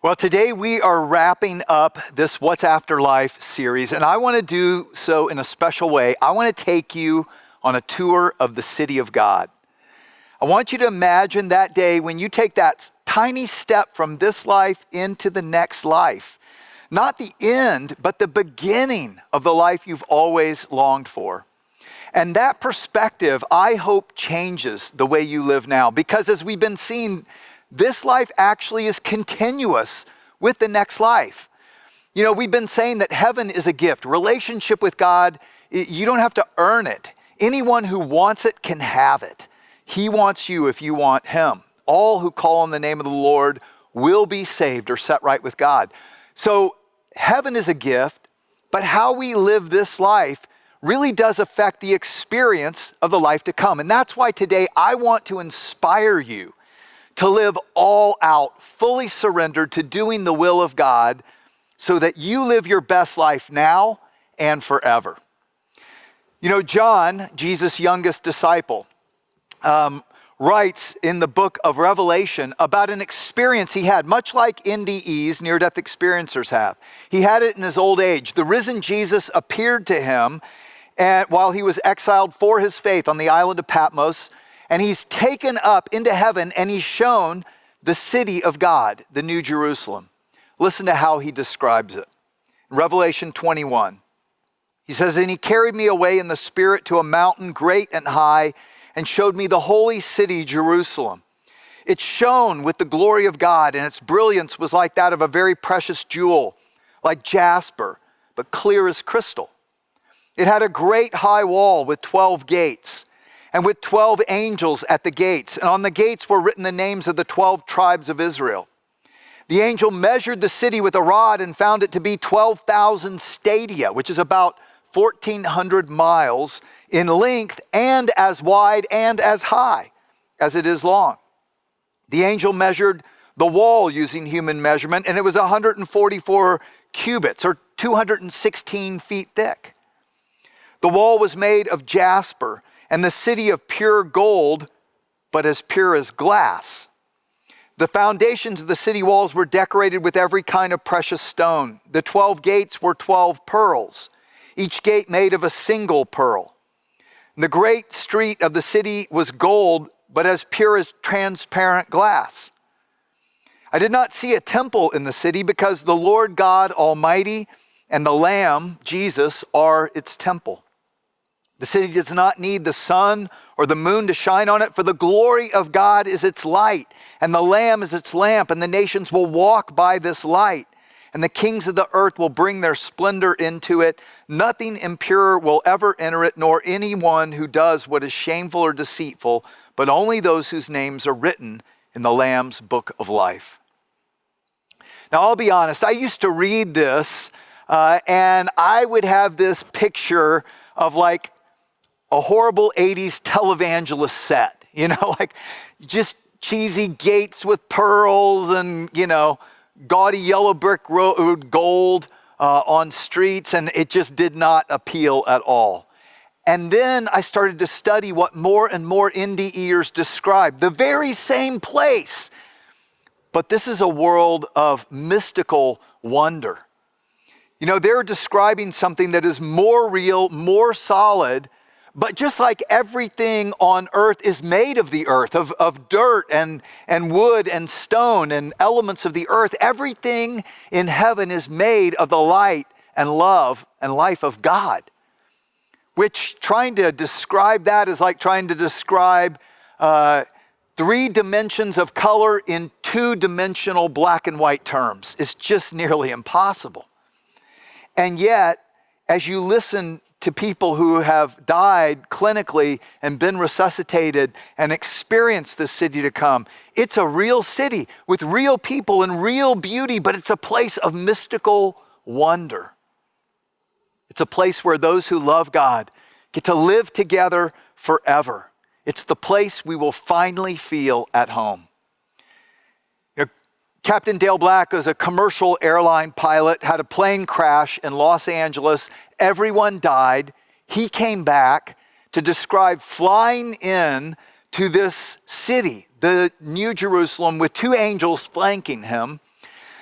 Well, today we are wrapping up this What's After Life series, and I want to do so in a special way. I want to take you on a tour of the city of God. I want you to imagine that day when you take that tiny step from this life into the next life. Not the end, but the beginning of the life you've always longed for. And that perspective, I hope, changes the way you live now. Because as we've been seeing, this life actually is continuous with the next life. You know, we've been saying that heaven is a gift. Relationship with God, you don't have to earn it. Anyone who wants it can have it. He wants you if you want him. All who call on the name of the Lord will be saved or set right with God. So heaven is a gift, but how we live this life really does affect the experience of the life to come. And that's why today I want to inspire you to live all out, fully surrendered to doing the will of God so that you live your best life now and forever. You know, John, Jesus' youngest disciple, writes in the book of Revelation about an experience he had, much like NDEs, near-death experiencers have. He had it in his old age. The risen Jesus appeared to him while he was exiled for his faith on the island of Patmos, and he's taken up into heaven and he's shown the city of God, the New Jerusalem. Listen to how he describes it. In Revelation 21, he says, "And he carried me away in the spirit to a mountain great and high and showed me the holy city, Jerusalem. It shone with the glory of God, and its brilliance was like that of a very precious jewel, like jasper, but clear as crystal. It had a great high wall with 12 gates, and with 12 angels at the gates. And on the gates were written the names of the 12 tribes of Israel. The angel measured the city with a rod and found it to be 12,000 stadia, which is about 1,400 miles in length, and as wide and as high as it is long. The angel measured the wall using human measurement, and it was 144 cubits, or 216 feet thick. The wall was made of jasper, and the city of pure gold, but as pure as glass. The foundations of the city walls were decorated with every kind of precious stone. The 12 gates were 12 pearls, each gate made of a single pearl. And the great street of the city was gold, but as pure as transparent glass. I did not see a temple in the city because the Lord God Almighty and the Lamb, Jesus, are its temple. The city does not need the sun or the moon to shine on it, for the glory of God is its light, and the Lamb is its lamp, and the nations will walk by this light, and the kings of the earth will bring their splendor into it. Nothing impure will ever enter it, nor anyone who does what is shameful or deceitful, but only those whose names are written in the Lamb's book of life." Now, I'll be honest, I used to read this, and I would have this picture of like a horrible 80s televangelist set, you know, like just cheesy gates with pearls and, you know, gaudy yellow brick road gold on streets, and it just did not appeal at all. And then I started to study what more and more NDEers describe, the very same place, but this is a world of mystical wonder. You know, they're describing something that is more real, more solid, but just like everything on earth is made of the earth, of dirt and wood and stone and elements of the earth, everything in heaven is made of the light and love and life of God. Which, trying to describe that is like trying to describe 3 dimensions of color in 2-dimensional black and white terms. It's just nearly impossible. And yet, as you listen to people who have died clinically and been resuscitated and experienced this city to come, it's a real city with real people and real beauty, but it's a place of mystical wonder. It's a place where those who love God get to live together forever. It's the place we will finally feel at home. Captain Dale Black was a commercial airline pilot, had a plane crash in Los Angeles. Everyone died. He came back to describe flying in to this city, the New Jerusalem, with 2 angels flanking him.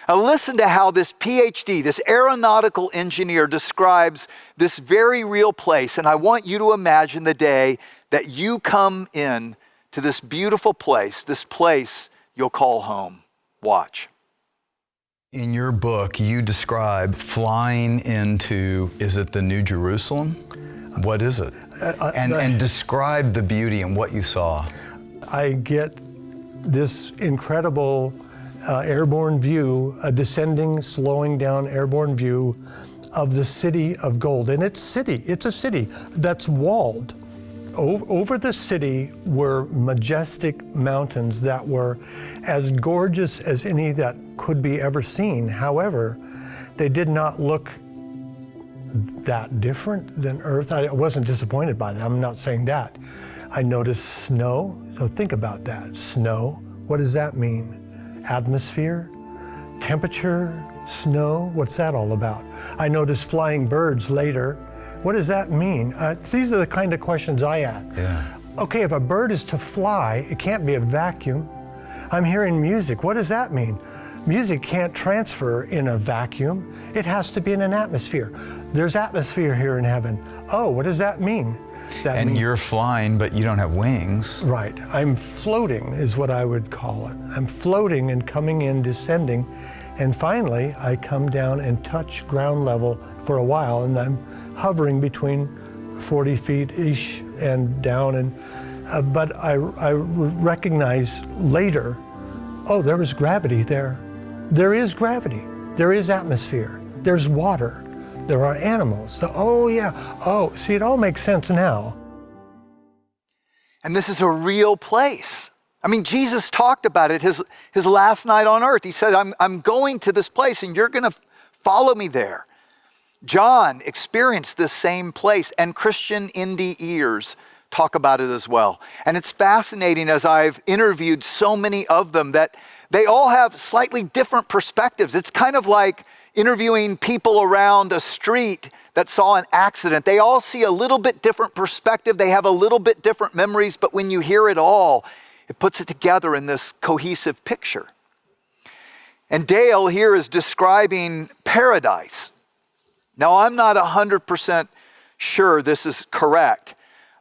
Now listen to how this PhD, this aeronautical engineer, describes this very real place. And I want you to imagine the day that you come in to this beautiful place you'll call home. Watch. In your book, you describe flying into, is it the New Jerusalem? What is it? And describe the beauty and what you saw. I get this incredible airborne view, a descending, slowing down airborne view of the city of gold. And it's a city that's walled. Over the city were majestic mountains that were as gorgeous as any that could be ever seen. However, they did not look that different than Earth. I wasn't disappointed by that. I'm not saying that. I noticed snow. So think about that. Snow. What does that mean? Atmosphere? Temperature? Snow? What's that all about? I noticed flying birds later. What does that mean? These are the kind of questions I ask. Yeah. Okay, if a bird is to fly, it can't be a vacuum. I'm hearing music. What does that mean? Music can't transfer in a vacuum. It has to be in an atmosphere. There's atmosphere here in heaven. Oh, what does that mean? You're flying, but you don't have wings. Right. I'm floating is what I would call it. I'm floating and coming in, descending. And finally, I come down and touch ground level for a while, and I'm hovering between 40 feet-ish and down. But I recognize later, oh, there was gravity there. There is gravity. There is atmosphere. There's water. There are animals. So, oh, yeah. Oh, see, it all makes sense now. And this is a real place. I mean, Jesus talked about it his last night on earth. He said, I'm going to this place and you're going to follow me there. John experienced this same place, and Christian indie ears talk about it as well. And it's fascinating as I've interviewed so many of them that they all have slightly different perspectives. It's kind of like interviewing people around a street that saw an accident. They all see a little bit different perspective. They have a little bit different memories, but when you hear it all, it puts it together in this cohesive picture. And Dale here is describing paradise. Now, I'm not 100% sure this is correct,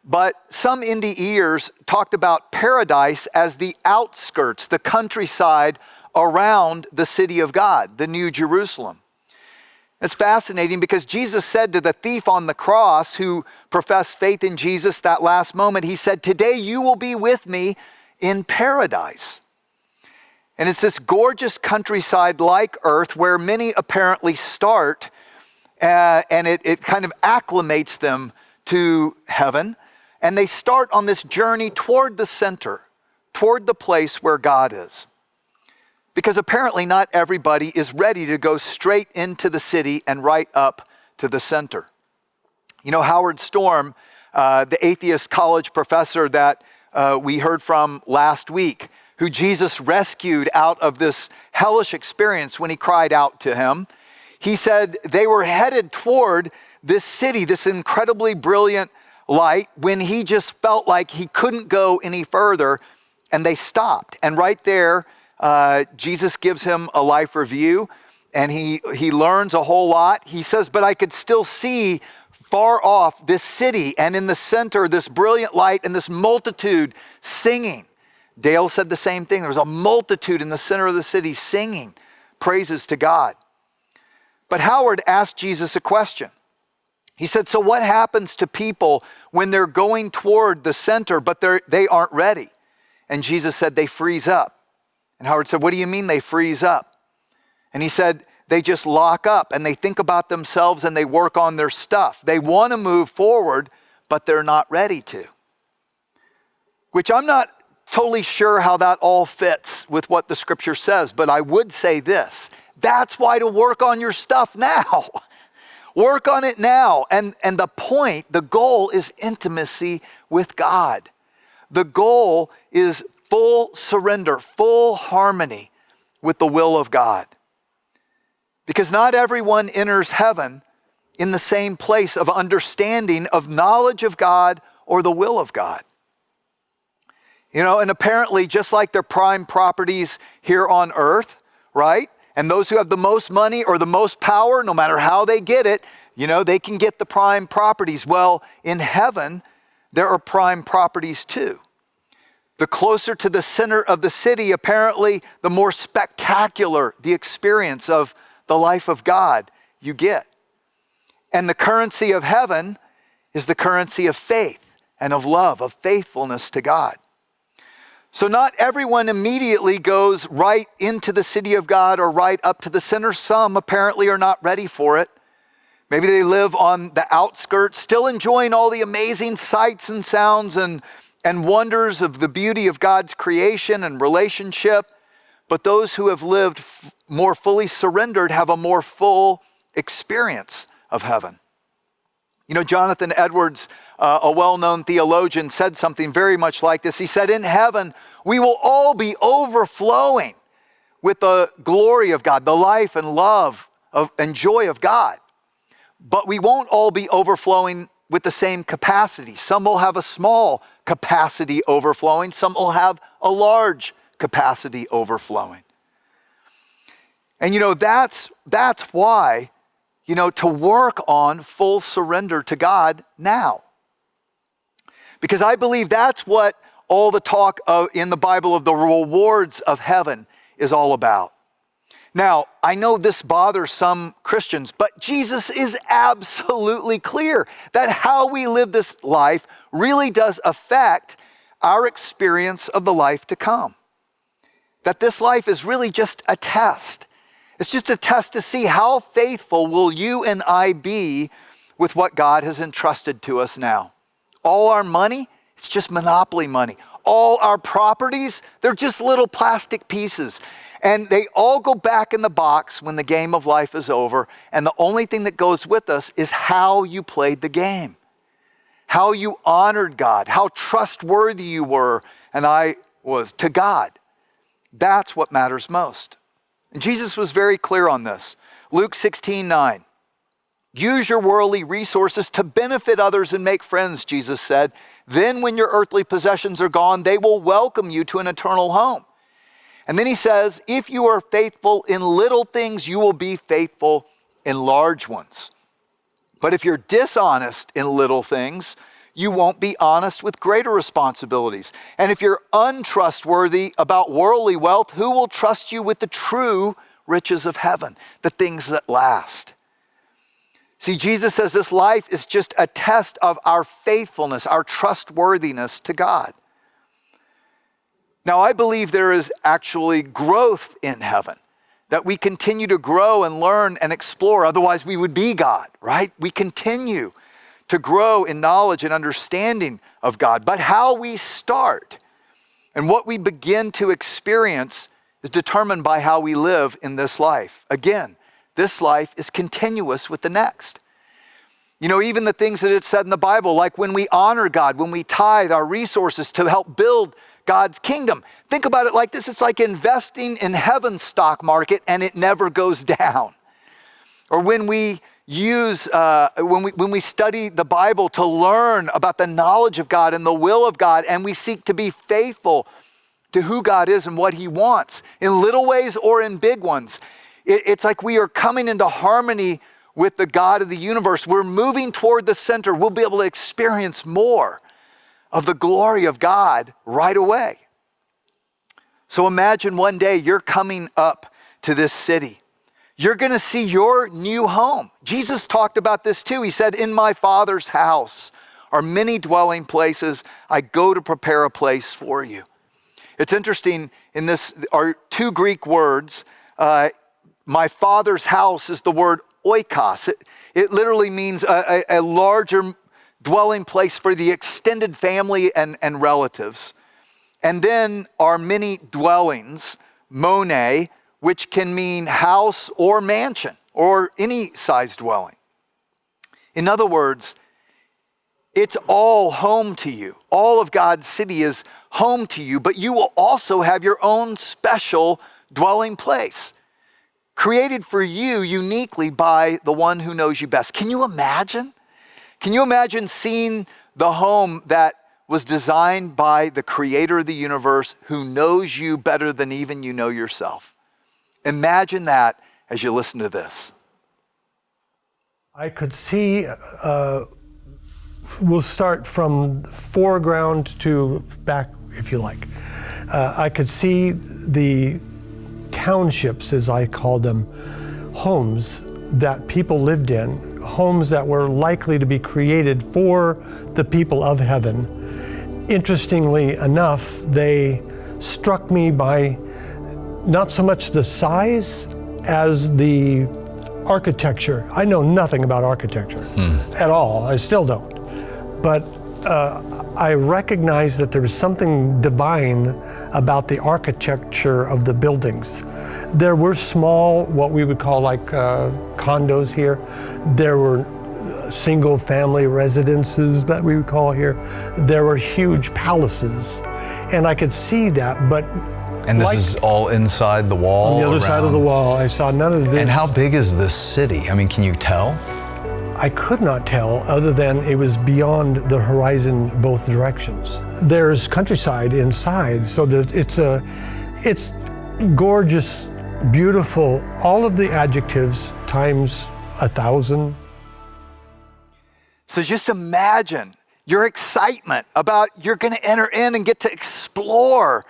but some indie ears talked about paradise as the outskirts, the countryside around the city of God, the New Jerusalem. It's fascinating because Jesus said to the thief on the cross who professed faith in Jesus that last moment, he said, "Today you will be with me in paradise." And it's this gorgeous countryside like earth where many apparently start and it kind of acclimates them to heaven. And they start on this journey toward the center, toward the place where God is. Because apparently not everybody is ready to go straight into the city and right up to the center. You know, Howard Storm, the atheist college professor that we heard from last week, who Jesus rescued out of this hellish experience when he cried out to him, he said they were headed toward this city, this incredibly brilliant light, when he just felt like he couldn't go any further, and they stopped. And right there, Jesus gives him a life review, and he learns a whole lot. He says, but I could still see far off this city, and in the center, this brilliant light and this multitude singing. Dale said the same thing. There was a multitude in the center of the city singing praises to God. But Howard asked Jesus a question. He said, so what happens to people when they're going toward the center, but they aren't ready? And Jesus said, they freeze up. And Howard said, what do you mean they freeze up? And he said, they just lock up and they think about themselves and they work on their stuff. They want to move forward, but they're not ready to. Which I'm not totally sure how that all fits with what the scripture says, but I would say this. That's why to work on your stuff now. Work on it now. And the point, the goal is intimacy with God. The goal is full surrender, full harmony with the will of God. Because not everyone enters heaven in the same place of understanding, of knowledge of God or the will of God. You know, and apparently just like their prime properties here on earth, right? And those who have the most money or the most power, no matter how they get it, they can get the prime properties. Well, in heaven, there are prime properties too. The closer to the center of the city, apparently, the more spectacular the experience of the life of God you get. And the currency of heaven is the currency of faith and of love, of faithfulness to God. So not everyone immediately goes right into the city of God or right up to the center. Some apparently are not ready for it. Maybe they live on the outskirts, still enjoying all the amazing sights and sounds and wonders of the beauty of God's creation and relationship. But those who have lived more fully surrendered have a more full experience of heaven. Jonathan Edwards, a well-known theologian, said something very much like this. He said, in heaven, we will all be overflowing with the glory of God, the life and love and joy of God. But we won't all be overflowing with the same capacity. Some will have a small capacity overflowing. Some will have a large capacity overflowing. And that's why to work on full surrender to God now. Because I believe that's what all the talk in the Bible of the rewards of heaven is all about. Now, I know this bothers some Christians, but Jesus is absolutely clear that how we live this life really does affect our experience of the life to come. That this life is really just a test. It's just a test to see how faithful will you and I be with what God has entrusted to us now. All our money, it's just monopoly money. All our properties, they're just little plastic pieces. And they all go back in the box when the game of life is over. And the only thing that goes with us is how you played the game, how you honored God, how trustworthy you were, and I was, to God. That's what matters most. And Jesus was very clear on this. Luke 16:9. Use your worldly resources to benefit others and make friends, Jesus said. Then when your earthly possessions are gone, they will welcome you to an eternal home. And then he says, if you are faithful in little things, you will be faithful in large ones. But if you're dishonest in little things, you won't be honest with greater responsibilities. And if you're untrustworthy about worldly wealth, who will trust you with the true riches of heaven, the things that last? See, Jesus says this life is just a test of our faithfulness, our trustworthiness to God. Now, I believe there is actually growth in heaven, that we continue to grow and learn and explore. Otherwise, we would be God, right? We continue to grow in knowledge and understanding of God. But how we start and what we begin to experience is determined by how we live in this life. Again, this life is continuous with the next. Even the things that it said in the Bible, like when we honor God, when we tithe our resources to help build God's kingdom. Think about it like this. It's like investing in heaven's stock market and it never goes down. Or when we when we study the Bible to learn about the knowledge of God and the will of God, and we seek to be faithful to who God is and what he wants in little ways or in big ones. It's like we are coming into harmony with the God of the universe. We're moving toward the center. We'll be able to experience more of the glory of God right away. So imagine one day you're coming up to this city. You're going to see your new home. Jesus talked about this too. He said, in my Father's house are many dwelling places. I go to prepare a place for you. It's interesting, in this are two Greek words. My Father's house is the word oikos. It literally means a larger dwelling place for the extended family and relatives. And then our many dwellings, mone, which can mean house or mansion or any size dwelling. In other words, it's all home to you. All of God's city is home to you, but you will also have your own special dwelling place, created for you uniquely by the one who knows you best. Can you imagine? Can you imagine seeing the home that was designed by the creator of the universe, who knows you better than even you know yourself? Imagine that as you listen to this. I could see, we'll start from foreground to back, if you like. I could see the townships, as I call them, homes that people lived in, homes that were likely to be created for the people of heaven. Interestingly enough, they struck me by not so much the size as the architecture. I know nothing about architecture at all. I still don't. But I recognize that there was something divine about the architecture of the buildings. There were small, what we would call like condos here. There were single family residences that we would call here. There were huge palaces. And I could see that, but and this is all inside the wall? On the other side of the wall. I saw none of this. And how big is this city? I mean, can you tell? I could not tell, other than it was beyond the horizon both directions. There's countryside inside, so that it's gorgeous, beautiful, all of the adjectives times 1,000. So just imagine your excitement about you're going to enter in and get to explore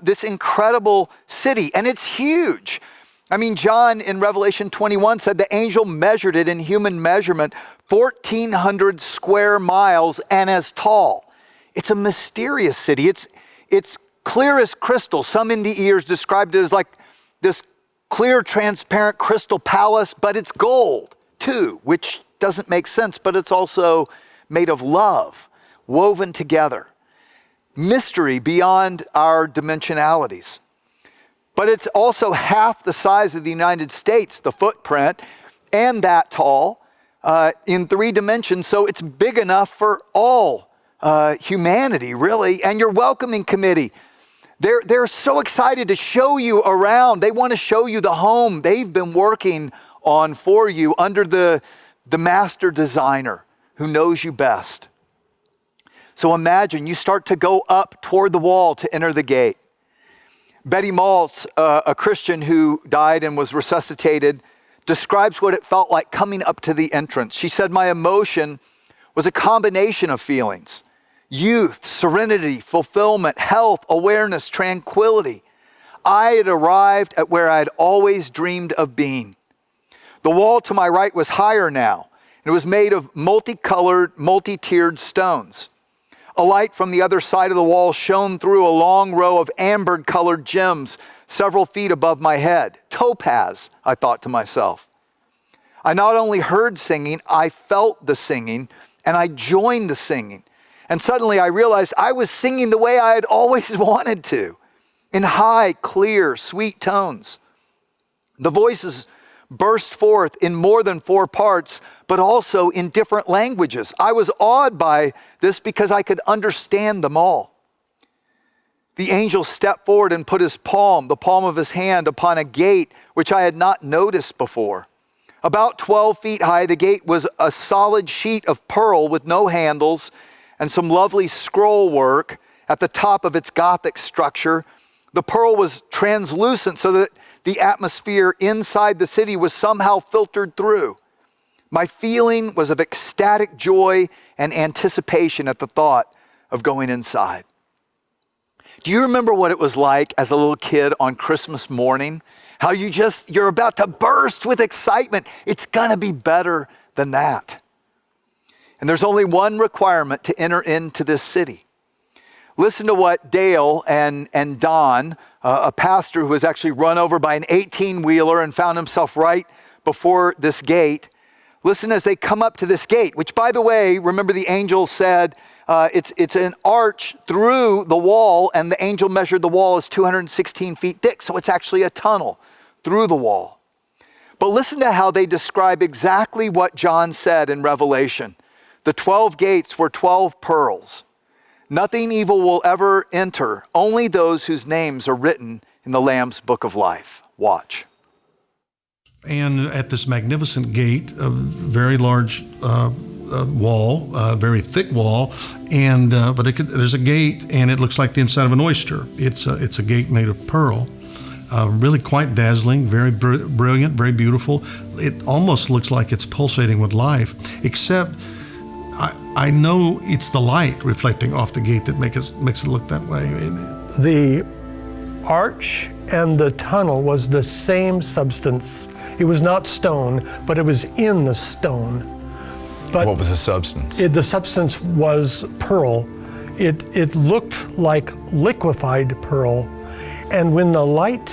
this incredible city, and it's huge. I mean, John in Revelation 21 said the angel measured it in human measurement 1,400 square miles and as tall. It's a mysterious city. It's clear as crystal. Some indie ears described it as like this clear, transparent crystal palace, but it's gold too, which doesn't make sense, but it's also made of love, woven together. Mystery beyond our dimensionalities. But it's also half the size of the United States, the footprint, and that tall in 3 dimensions. So it's big enough for all humanity, really. And your welcoming committee, they're so excited to show you around. They want to show you the home they've been working on for you under the master designer who knows you best. So imagine you start to go up toward the wall to enter the gate. Betty Maltz, a Christian who died and was resuscitated, describes what it felt like coming up to the entrance. She said, my emotion was a combination of feelings: youth, serenity, fulfillment, health, awareness, tranquility. I had arrived at where I had always dreamed of being. The wall to my right was higher now, and it was made of multicolored, multi-tiered stones. A light from the other side of the wall shone through a long row of amber-colored gems several feet above my head. Topaz, I thought to myself. I not only heard singing, I felt the singing, and I joined the singing. And suddenly I realized I was singing the way I had always wanted to, in high, clear, sweet tones. The voices burst forth in more than 4 parts, but also in different languages. I was awed by this because I could understand them all. The angel stepped forward and put his palm, the palm of his hand, upon a gate which I had not noticed before. About 12 feet high, the gate was a solid sheet of pearl with no handles and some lovely scroll work at the top of its Gothic structure. The pearl was translucent so that the atmosphere inside the city was somehow filtered through. My feeling was of ecstatic joy and anticipation at the thought of going inside. Do you remember what it was like as a little kid on Christmas morning? How you're about to burst with excitement. It's gonna be better than that. And there's only one requirement to enter into this city. Listen to what Dale and Don, a pastor who was actually run over by an 18-wheeler and found himself right before this gate. Listen as they come up to this gate, which, by the way, remember the angel said it's an arch through the wall, and the angel measured the wall as 216 feet thick, so it's actually a tunnel through the wall. But listen to how they describe exactly what John said in Revelation. The 12 gates were 12 pearls. Nothing evil will ever enter, only those whose names are written in the Lamb's book of life. Watch. And at this magnificent gate, a very large wall, very thick wall, and there's a gate, and it looks like the inside of an oyster. It's a gate made of pearl. really quite dazzling, very brilliant, very beautiful. It almost looks like it's pulsating with life, except I know it's the light reflecting off the gate that makes it look that way. The arch and the tunnel was the same substance. It was not stone, but it was in the stone. But What was the substance? the substance was pearl. It looked like liquefied pearl. And when the light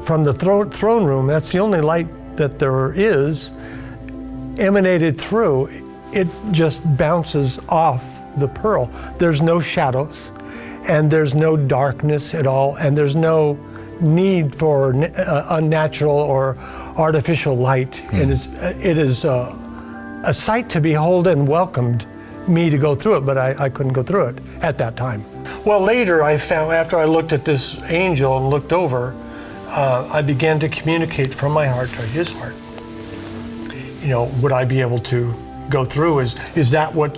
from the throne room, that's the only light that there is, emanated through, it just bounces off the pearl. There's no shadows, and there's no darkness at all, and there's no need for unnatural or artificial light. And it is a sight to behold, and welcomed me to go through it, but I couldn't go through it at that time. Well, later I found, after I looked at this angel and looked over, I began to communicate from my heart to his heart. You know, would I be able to go through? Is that what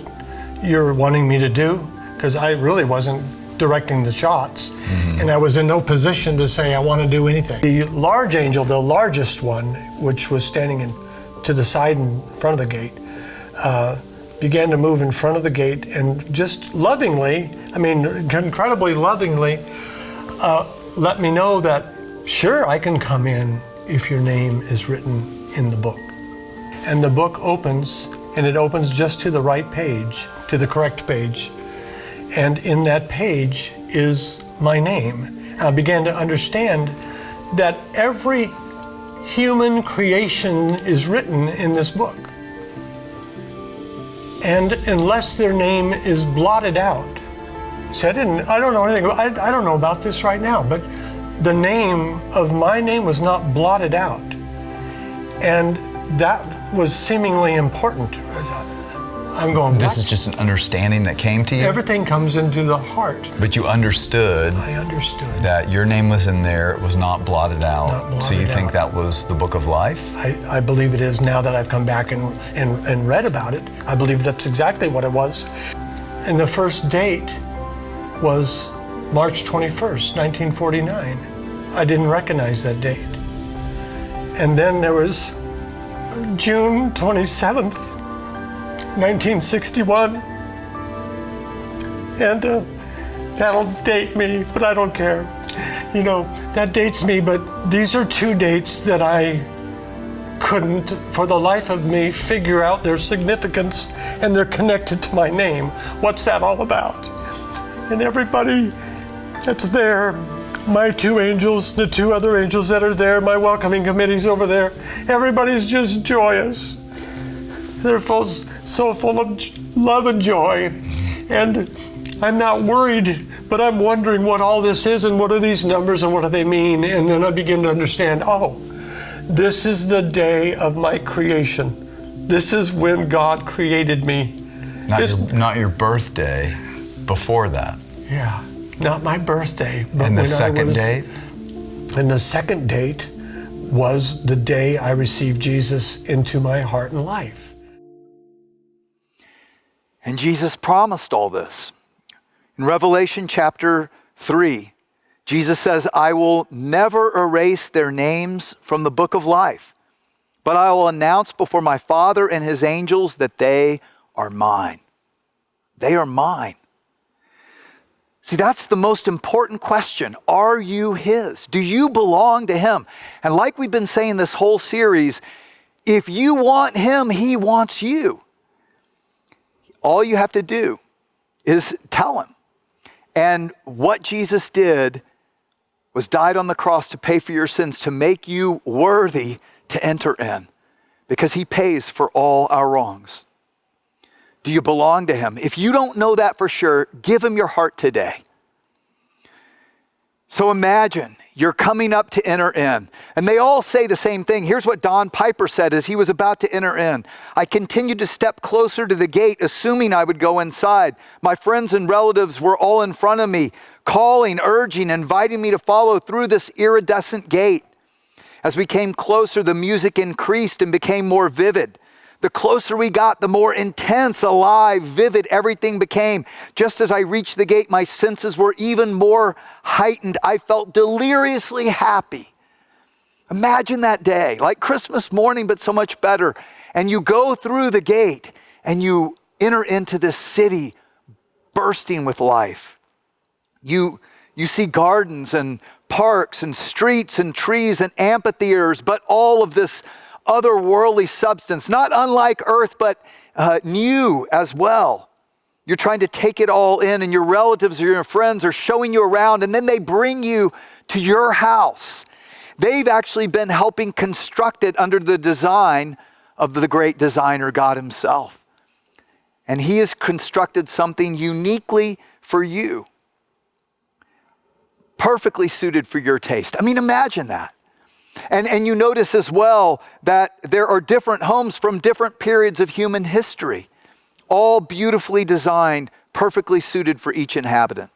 you're wanting me to do? Because I really wasn't directing the shots, and I was in no position to say I want to do anything. The large angel, the largest one, which was standing to the side in front of the gate, began to move in front of the gate and just lovingly, I mean incredibly lovingly, let me know that, sure, I can come in if your name is written in the book. And the book opens, and it opens just to the right page, to the correct page. And in that page is my name. I began to understand that every human creation is written in this book. And unless their name is blotted out, see, I don't know anything, I don't know about this right now, but the name of my name was not blotted out. And that was seemingly important. I'm going, This what? is just an understanding that came to you? Everything comes into the heart. But you understood I understood. that your name was in there, it was not blotted out. Not blotted so you think out. that was the book of life? I believe it is now that I've come back and read about it. I believe that's exactly what it was. And the first date was March 21st, 1949. I didn't recognize that date. And then there was June 27th, 1961. And that'll date me, but I don't care. You know, that dates me, but these are two dates that I couldn't, for the life of me, figure out their significance, and they're connected to my name. What's that all about? And everybody that's there, my two angels, the two other angels that are there, my welcoming committee's over there, everybody's just joyous. They're so full of love and joy. And I'm not worried, but I'm wondering what all this is and what are these numbers and what do they mean? And then I begin to understand, oh, this is the day of my creation. This is when God created me. Not your birthday, before that. Yeah, not my birthday. But And the when second date? And the second date was the day I received Jesus into my heart and life. And Jesus promised all this. In Revelation chapter 3, Jesus says, I will never erase their names from the book of life, but I will announce before my Father and his angels that they are mine. They are mine. See, that's the most important question. Are you his? Do you belong to him? And like we've been saying this whole series, if you want him, he wants you. All you have to do is tell him. And what Jesus did was died on the cross to pay for your sins, to make you worthy to enter in, because he pays for all our wrongs. Do you belong to him? If you don't know that for sure, give him your heart today. So imagine you're coming up to enter in. And they all say the same thing. Here's what Don Piper said as he was about to enter in. I continued to step closer to the gate, assuming I would go inside. My friends and relatives were all in front of me, calling, urging, inviting me to follow through this iridescent gate. As we came closer, the music increased and became more vivid. The closer we got, the more intense, alive, vivid everything became. Just as I reached the gate, my senses were even more heightened. I felt deliriously happy. Imagine that day, like Christmas morning, but so much better. And you go through the gate and you enter into this city bursting with life. You see gardens and parks and streets and trees and amphitheaters, but all of this otherworldly substance, not unlike earth, but new as well. You're trying to take it all in, and your relatives or your friends are showing you around, and then they bring you to your house. They've actually been helping construct it under the design of the great designer, God himself. And he has constructed something uniquely for you, perfectly suited for your taste. I mean, imagine that. And you notice as well that there are different homes from different periods of human history, all beautifully designed, perfectly suited for each inhabitant.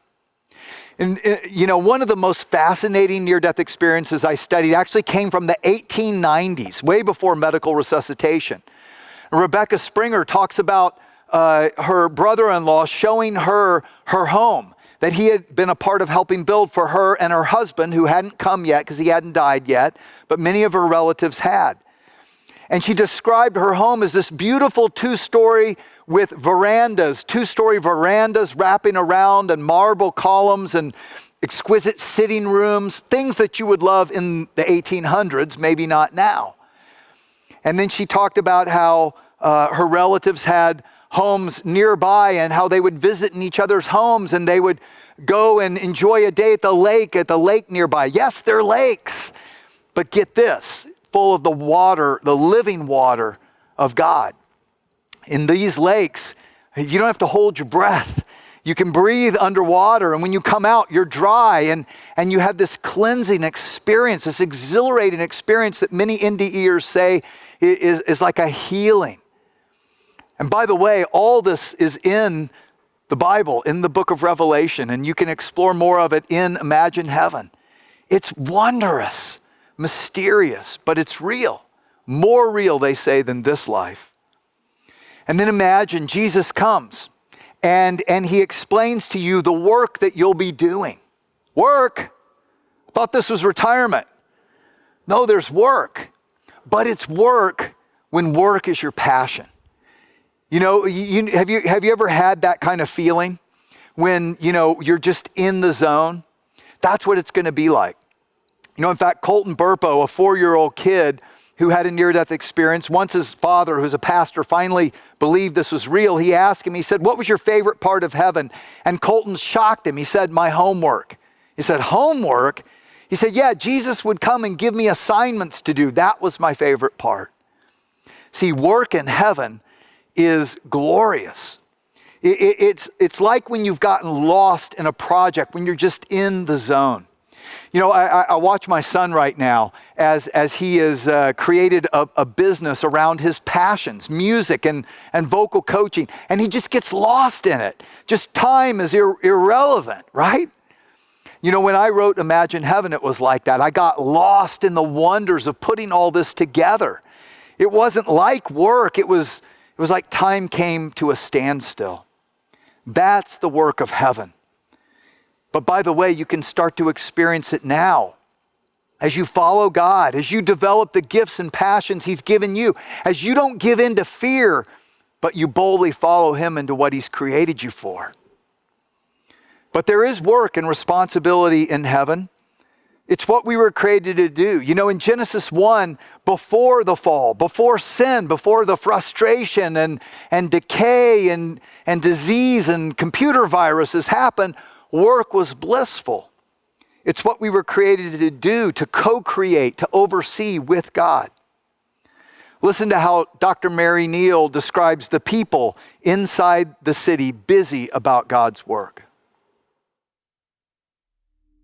And you know, one of the most fascinating near-death experiences I studied actually came from the 1890s, way before medical resuscitation. Rebecca Springer talks about her brother-in-law showing her home that he had been a part of helping build for her and her husband, who hadn't come yet because he hadn't died yet, but many of her relatives had. And she described her home as this beautiful two-story with verandas, two-story verandas wrapping around, and marble columns and exquisite sitting rooms, things that you would love in the 1800s, maybe not now. And then she talked about how her relatives had homes nearby and how they would visit in each other's homes, and they would go and enjoy a day at the lake nearby. Yes, they're lakes, but get this, full of the water, the living water of God. In these lakes, you don't have to hold your breath. You can breathe underwater, and when you come out, you're dry, and you have this cleansing experience, this exhilarating experience that many NDEers say is like a healing. And by the way, all this is in the Bible, in the book of Revelation, and you can explore more of it in Imagine Heaven. It's wondrous, mysterious, but it's real. More real, they say, than this life. And then imagine Jesus comes and he explains to you the work that you'll be doing. Work? I thought this was retirement. No, there's work, but it's work when work is your passion. You know, have you ever had that kind of feeling when, you know, you're just in the zone? That's what it's going to be like. You know, in fact, Colton Burpo, a 4-year-old kid who had a near-death experience, once his father, who's a pastor, finally believed this was real, he asked him, he said, "What was your favorite part of heaven?" And Colton shocked him. He said, "My homework." He said, "Homework?" He said, "Yeah, Jesus would come and give me assignments to do. That was my favorite part." See, work in heaven is glorious. It's like when you've gotten lost in a project, when you're just in the zone. You know, I watch my son right now as he has created a business around his passions, music and vocal coaching, and he just gets lost in it. Just time is irrelevant, right? You know, when I wrote Imagine Heaven, it was like that. I got lost in the wonders of putting all this together. It wasn't like work. It was like time came to a standstill. That's the work of heaven. But by the way, you can start to experience it now. As you follow God, as you develop the gifts and passions he's given you, as you don't give in to fear, but you boldly follow him into what he's created you for. But there is work and responsibility in heaven. It's what we were created to do. You know, in Genesis 1, before the fall, before sin, before the frustration and decay and disease and computer viruses happened, work was blissful. It's what we were created to do, to co-create, to oversee with God. Listen to how Dr. Mary Neal describes the people inside the city busy about God's work.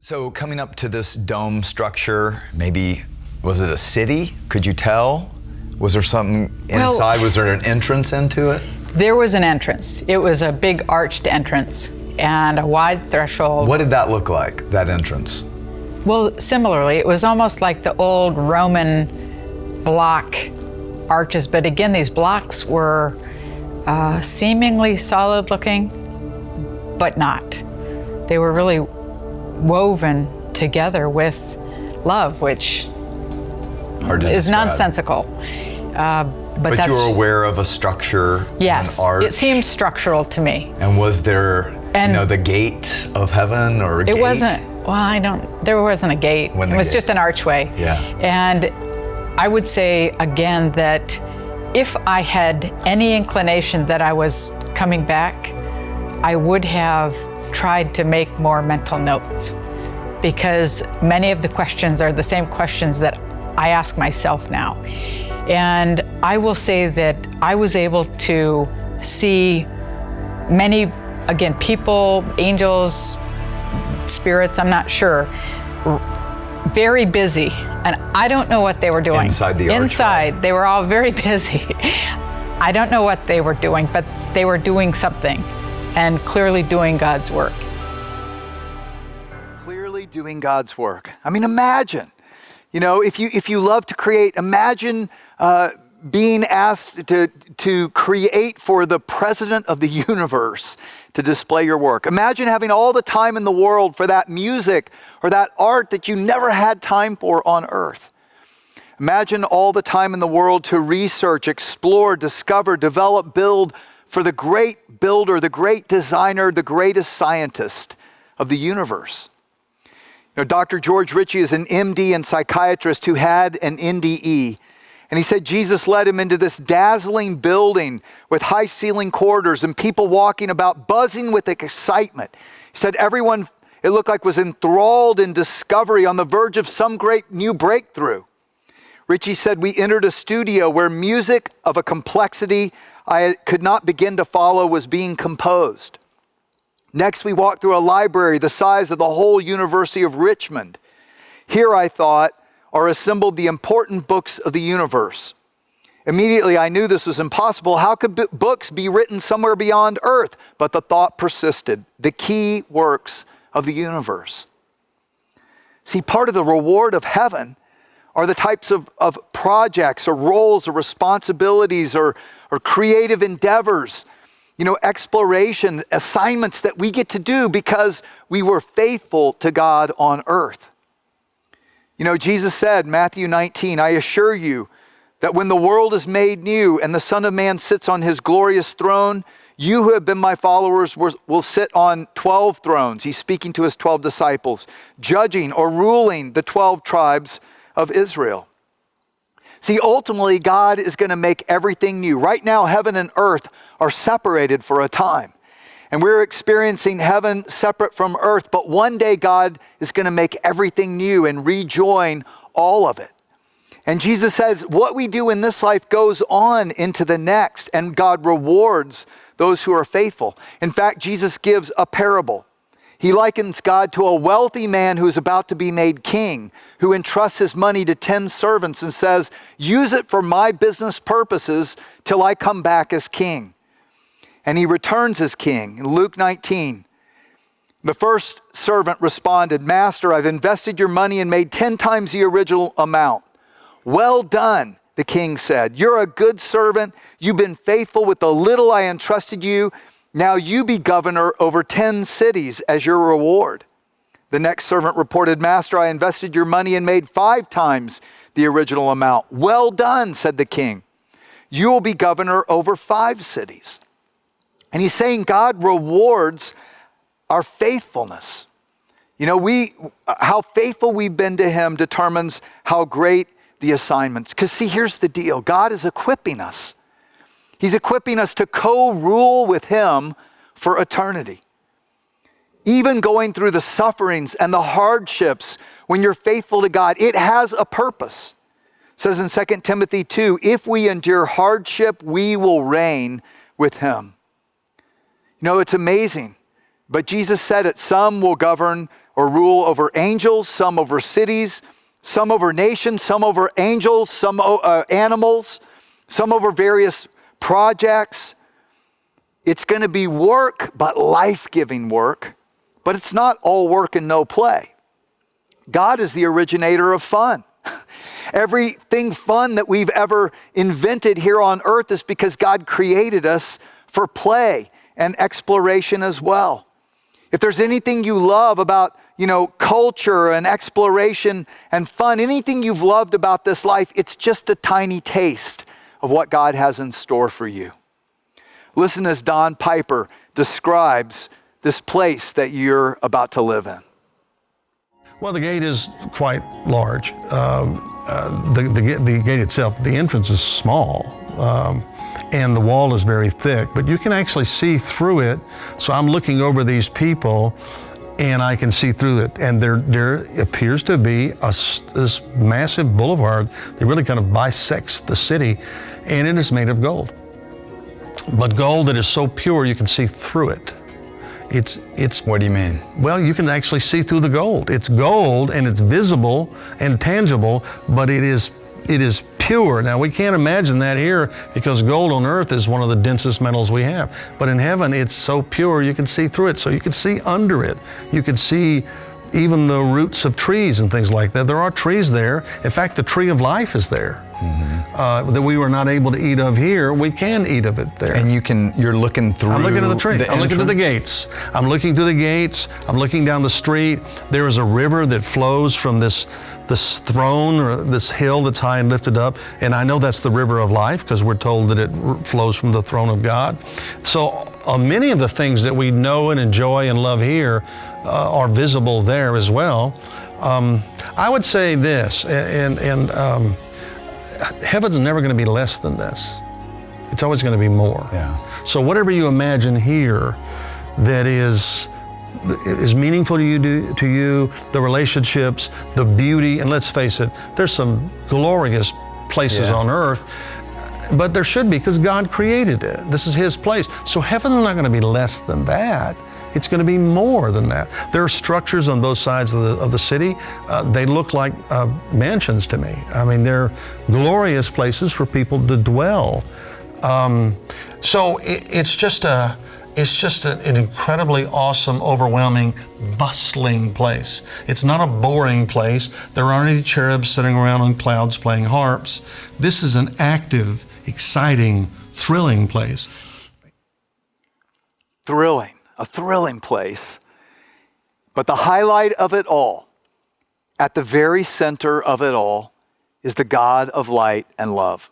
So coming up to this dome structure, maybe, was it a city? Could you tell? Was there something inside? Well, was there an entrance into it? There was an entrance. It was a big arched entrance and a wide threshold. What did that look like, that entrance? Well, similarly, it was almost like the old Roman block arches, but again, these blocks were seemingly solid looking, but not. They were really woven together with love, which Hard to is describe. nonsensical. But But that's, you were aware of a structure, yes, an arch. it seemed structural to me. And was there, And the gate of heaven or a It gate? wasn't, there wasn't a gate. When It the was gate- just an archway. Yeah. And I would say again that if I had any inclination that I was coming back, I would have tried to make more mental notes, because many of the questions are the same questions that I ask myself now. And I will say that I was able to see many, again, people, angels, spirits, I'm not sure, very busy. And I don't know what they were doing. Inside the archway. Inside, they were all very busy. I don't know what they were doing, but they were doing something and clearly doing God's work. Clearly doing God's work. I mean, imagine, if you love to create, imagine being asked to create for the president of the universe to display your work. Imagine having all the time in the world for that music or that art that you never had time for on earth. Imagine all the time in the world to research, explore, discover, develop, build for the great builder, the great designer, the greatest scientist of the universe. Dr. George Ritchie is an MD and psychiatrist who had an NDE. And he said Jesus led him into this dazzling building with high ceiling corridors and people walking about buzzing with excitement. He said everyone, it looked like, was enthralled in discovery on the verge of some great new breakthrough. Ritchie said we entered a studio where music of a complexity I could not begin to follow was being composed. Next, we walked through a library the size of the whole University of Richmond. Here, I thought, are assembled the important books of the universe. Immediately, I knew this was impossible. How could books be written somewhere beyond Earth? But the thought persisted. The key works of the universe. See, part of the reward of heaven are the types of projects or roles or responsibilities or creative endeavors, exploration, assignments that we get to do because we were faithful to God on earth. Jesus said, Matthew 19, I assure you that when the world is made new and the Son of Man sits on his glorious throne, you who have been my followers will sit on 12 thrones. He's speaking to his 12 disciples, judging or ruling the 12 tribes of Israel. See, ultimately, God is going to make everything new. Right now, heaven and earth are separated for a time. And we're experiencing heaven separate from earth, but one day God is going to make everything new and rejoin all of it. And Jesus says, what we do in this life goes on into the next, and God rewards those who are faithful. In fact, Jesus gives a parable. He likens God to a wealthy man who is about to be made king, who entrusts his money to 10 servants and says, use it for my business purposes till I come back as king. And he returns as king. In Luke 19, the first servant responded, Master, I've invested your money and made 10 times the original amount. Well done, the king said. You're a good servant. You've been faithful with the little I entrusted you. Now you be governor over 10 cities as your reward. The next servant reported, Master, I invested your money and made 5 times the original amount. Well done, said the king. You will be governor over 5 cities. And he's saying God rewards our faithfulness. How faithful we've been to him determines how great the assignments. Because see, here's the deal. God is equipping us. He's equipping us to co-rule with him for eternity. Even going through the sufferings and the hardships, when you're faithful to God, it has a purpose. It says in 2 Timothy 2, if we endure hardship, we will reign with him. It's amazing. But Jesus said it, some will govern or rule over angels, some over cities, some over nations, some over angels, some animals, some over various projects. It's going to be work, but life-giving work. But it's not all work and no play. God is the originator of fun. Everything fun that we've ever invented here on earth is because God created us for play and exploration as well. If there's anything you love about, culture and exploration and fun, anything you've loved about this life, it's just a tiny taste of what God has in store for you. Listen as Don Piper describes this place that you're about to live in. Well, the gate is quite large. The gate itself, the entrance is small, and the wall is very thick, but you can actually see through it. So I'm looking over these people, and I can see through it. And there appears to be this massive boulevard that really kind of bisects the city, and it is made of gold. But gold that is so pure you can see through it. It's. What do you mean? Well, you can actually see through the gold. It's gold and it's visible and tangible, but it is pure. Now, we can't imagine that here because gold on earth is one of the densest metals we have. But in heaven, it's so pure you can see through it. So you can see under it. You can see even the roots of trees and things like that. There are trees there. In fact, the tree of life is there. That we were not able to eat of here, we can eat of it there. And you're looking through. I'm looking at the tree. I'm looking at the gates. I'm looking through the gates. I'm looking down the street. There is a river that flows from this throne or this hill that's high and lifted up. And I know that's the river of life because we're told that it flows from the throne of God. So many of the things that we know and enjoy and love here are visible there as well. I would say this, heaven's never going to be less than this. It's always going to be more. Yeah. So whatever you imagine here that is meaningful to you, the relationships, the beauty, and let's face it, there's some glorious places on earth, but there should be because God created it. This is His place. So heaven's not going to be less than that. It's going to be more than that. There are structures on both sides of the city. They look like mansions to me. I mean, they're glorious places for people to dwell. So it's just an incredibly awesome, overwhelming, bustling place. It's not a boring place. There aren't any cherubs sitting around on clouds playing harps. This is an active, exciting, thrilling place. Thrilling. A thrilling place. But the highlight of it all, at the very center of it all, is the God of light and love.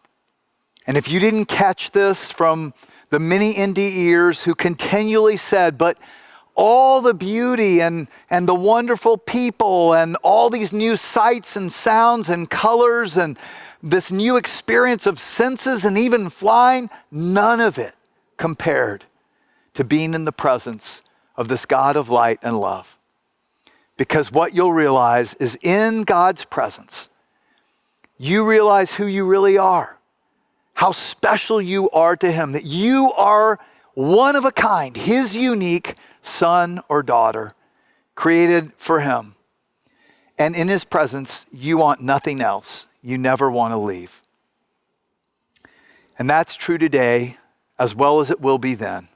And if you didn't catch this from the many indie ears who continually said, but all the beauty and the wonderful people and all these new sights and sounds and colors and this new experience of senses and even flying, none of it compared to being in the presence of this God of light and love. Because what you'll realize is in God's presence, you realize who you really are, how special you are to Him, that you are one of a kind, His unique son or daughter, created for Him. And in His presence, you want nothing else. You never want to leave. And that's true today as well as it will be then.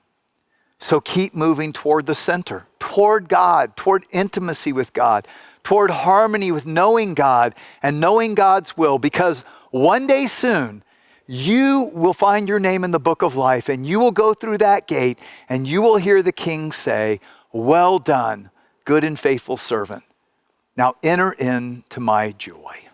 So keep moving toward the center, toward God, toward intimacy with God, toward harmony with knowing God and knowing God's will, because one day soon, you will find your name in the book of life and you will go through that gate and you will hear the King say, "Well done, good and faithful servant. Now enter into my joy."